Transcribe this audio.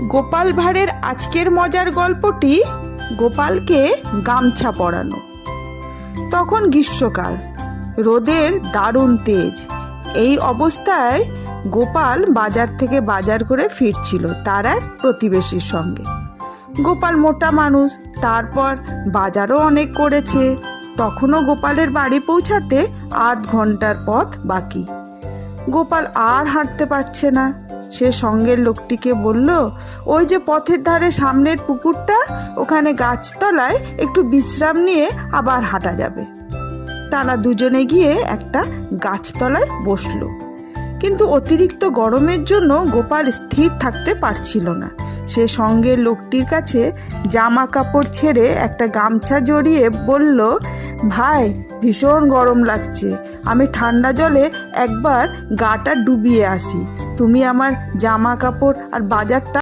গোপাল ভাঁড়ের আজকের মজার গল্পটি গোপালকে গামছা পরানো। তখন গ্রীষ্মকাল, রোদের দারুণ তেজ। এই অবস্থায় গোপাল বাজার থেকে বাজার করে ফিরছিল তার এক প্রতিবেশীর সঙ্গে। গোপাল মোটা মানুষ, তারপর বাজারও অনেক করেছে। তখনও গোপালের বাড়ি পৌঁছাতে আধ ঘন্টার পথ বাকি। গোপাল আর হাঁটতে পারছে না। সে সঙ্গের লোকটিকে বলল, ওই যে পথের ধারে সামনের পুকুরটা, ওখানে গাছতলায় একটু বিশ্রাম নিয়ে আবার হাঁটা যাবে। তারা দুজনে গিয়ে একটা গাছতলায় বসলো। কিন্তু অতিরিক্ত গরমের জন্য গোপাল স্থির থাকতে পারছিল না। সে সঙ্গের লোকটির কাছে জামা কাপড় ছেড়ে একটা গামছা জড়িয়ে বলল, ভাই, ভীষণ গরম লাগছে, আমি ঠান্ডা জলে একবার গাটা ডুবিয়ে আসি, তুমি আমার জামা কাপড় আর বাজারটা